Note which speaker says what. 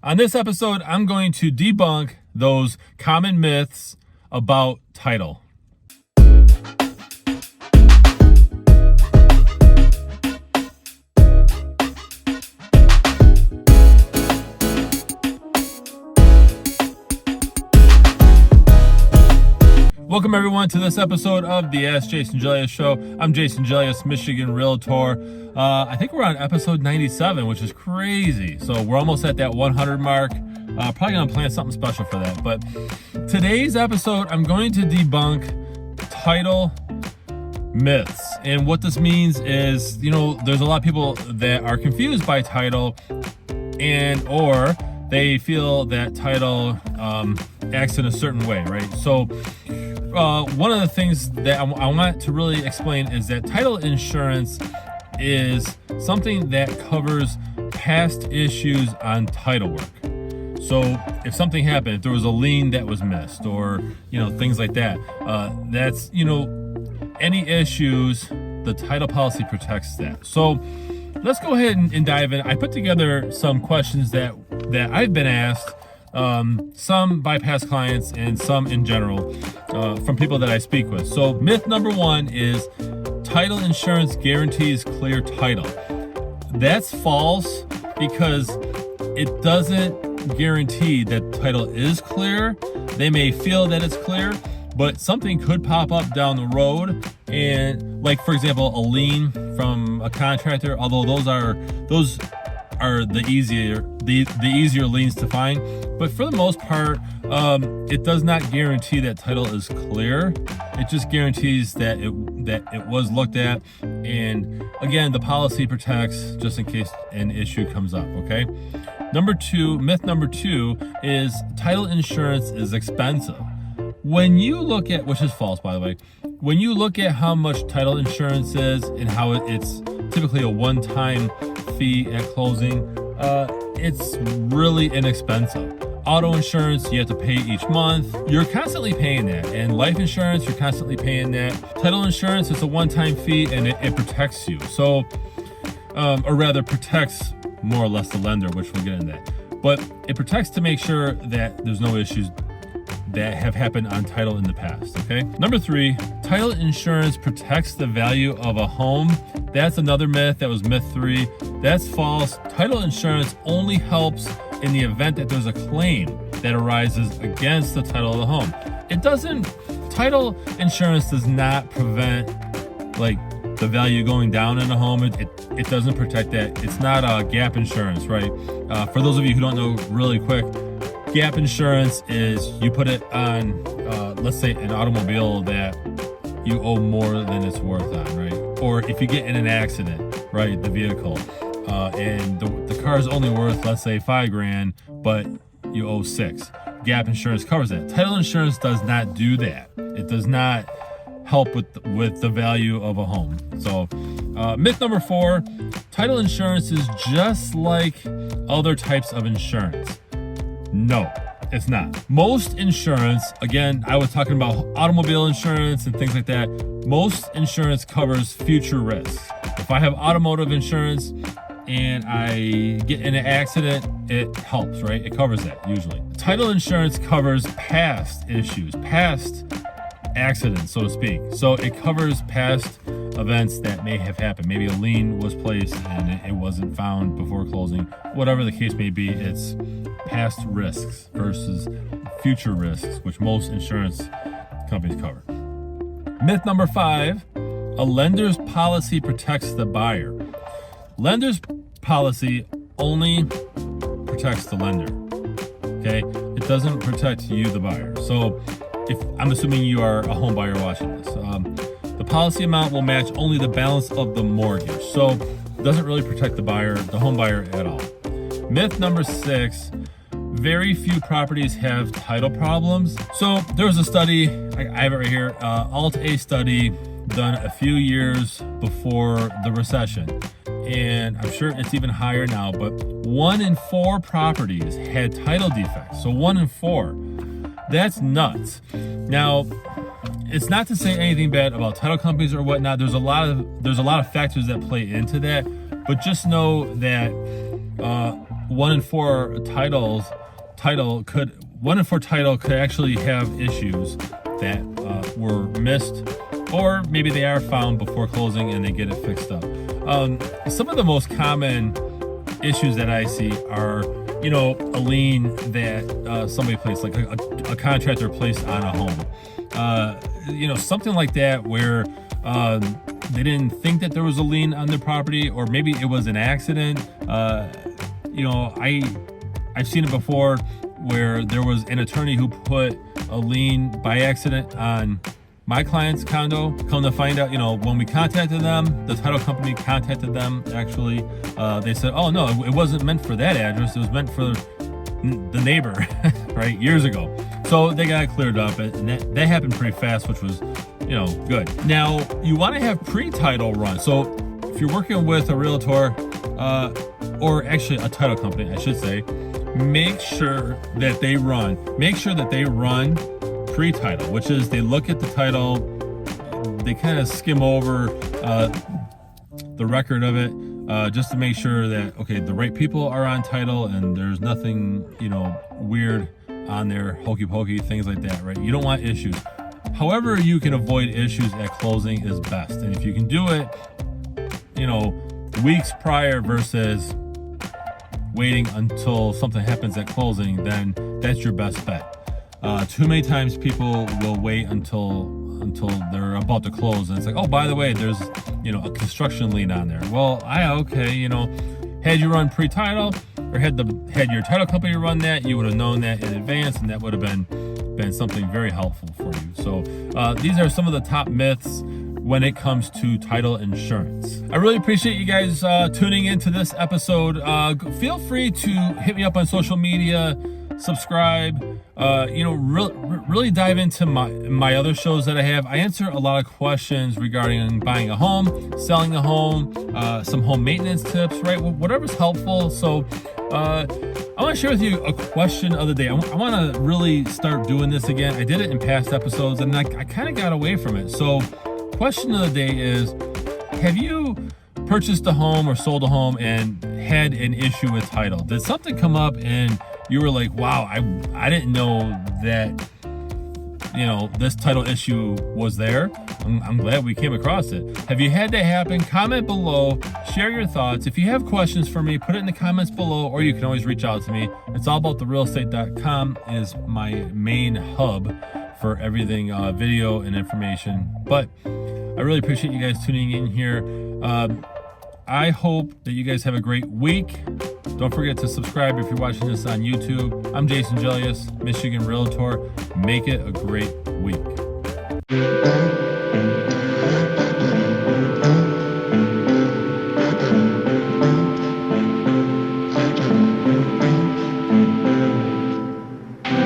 Speaker 1: On this episode, I'm going to debunk those common myths about title. Welcome everyone to this episode of the Ask Jason Gelios show. I'm Jason Gelios, Michigan Realtor. I think we're on episode 97, which is crazy. So we're almost at that 100 mark. Probably gonna plan something special for that. But today's episode, I'm going to debunk title myths. And what this means is, there's a lot of people that are confused by title or they feel that title acts in a certain way, right? So one of the things that I want to really explain is that title insurance is something that covers past issues on title work. So if something happened, if there was a lien that was missed or, things like that, that's, any issues, the title policy protects that. So let's go ahead and dive in. I put together some questions that I've been asked, some by past clients and some in general from people that I speak with. So myth number one is title insurance guarantees clear title. That's false because it doesn't guarantee that title is clear. They may feel that it's clear, but something could pop up down the road, and like for example a lien from a contractor, although those are the easier liens to find, but for the most part it does not guarantee that title is clear. It just guarantees that it was looked at, and again the policy protects just in case an issue comes up. Okay, myth number two is title insurance is expensive. When you look at, which is false by the way, when you look at how much title insurance is and how it's typically a one-time fee at closing, it's really inexpensive. Auto insurance, you have to pay each month. You're constantly paying that. And life insurance, you're constantly paying that. Title insurance, it's a one-time fee and it protects you. So, or rather protects more or less the lender, which we'll get into that. But it protects to make sure that there's no issues that have happened on title in the past. Okay. Number three, title insurance protects the value of a home. That's another myth. That was myth three. That's false. Title insurance only helps in the event that there's a claim that arises against the title of the home. Title insurance does not prevent the value going down in a home. It doesn't protect that. It's not a gap insurance, right? For those of you who don't know, really quick, gap insurance is you put it on, let's say an automobile that you owe more than it's worth on, right? Or if you get in an accident, right, the vehicle, and the car is only worth, let's say $5,000, but you owe $6,000. Gap insurance covers that. Title insurance does not do that. It does not help with the value of a home. So myth number four, title insurance is just like other types of insurance. No, it's not. Most insurance, again, I was talking about automobile insurance and things like that. Most insurance covers future risks. If I have automotive insurance and I get in an accident, it helps, right? It covers that usually. Title insurance covers past issues, past accidents, so to speak. So it covers past events that may have happened. Maybe a lien was placed and it wasn't found before closing. Whatever the case may be, it's past risks versus future risks, which most insurance companies cover. Myth number five, a lender's policy protects the buyer. Lender's policy only protects the lender, okay? It doesn't protect you, the buyer. So if I'm assuming you are a home buyer watching this, the policy amount will match only the balance of the mortgage. So it doesn't really protect the home buyer at all. Myth number six, very few properties have title problems. So there was a study, I have it right here, Alt-A study done a few years before the recession. And I'm sure it's even higher now, but 1 in 4 properties had title defects. So 1 in 4, that's nuts. Now, it's not to say anything bad about title companies or whatnot. There's a lot of factors that play into that, but just know that 1 in 4 title could actually have issues that were missed, or maybe they are found before closing and they get it fixed up. Some of the most common issues that I see are, you know, a lien that somebody placed, like a contractor placed on a home. You know, something like that where they didn't think that there was a lien on their property, or maybe it was an accident. You know, I've seen it before where there was an attorney who put a lien by accident on my client's condo. Come to find out, you know, when we contacted them, the title company contacted them actually. They said, oh no, it wasn't meant for that address. It was meant for the neighbor, right? Years ago. So they got it cleared up, and that happened pretty fast, which was, you know, good. Now, you want to have pre-title run. So if you're working with a realtor, or actually a title company, I should say, make sure that they run pre-title, which is they look at the title, they kind of skim over the record of it, just to make sure that, okay, the right people are on title and there's nothing, you know, weird on there, hokey pokey, things like that, right? You don't want issues. However you can avoid issues at closing is best. And if you can do it, you know, weeks prior versus waiting until something happens at closing, then that's your best bet. Too many times people will wait until they're about to close, and it's like, oh, by the way, there's, you know, a construction lien on there. Well, okay, you know, had you run pre-title, or had your title company run that, you would have known that in advance, and that would have been something very helpful for you. So these are some of the top myths when it comes to title insurance. I really appreciate you guys tuning into this episode. Feel free to hit me up on social media, subscribe, you know, really dive into my other shows that I have. I answer a lot of questions regarding buying a home, selling a home, some home maintenance tips, right? Whatever's helpful. So I want to share with you a question of the day. I want to really start doing this again. I did it in past episodes, and I kind of got away from it. So question of the day is, have you purchased a home or sold a home and had an issue with title? Did something come up and you were like, wow, I didn't know that, you know, this title issue was there. I'm glad we came across it. Have you had that happen? Comment below, share your thoughts. If you have questions for me, put it in the comments below, or you can always reach out to me. It's allabouttherealestate.com is my main hub for everything video and information. But I really appreciate you guys tuning in here. I hope that you guys have a great week. Don't forget to subscribe if you're watching this on YouTube. I'm Jason Gelios, Michigan Realtor. Make it a great week.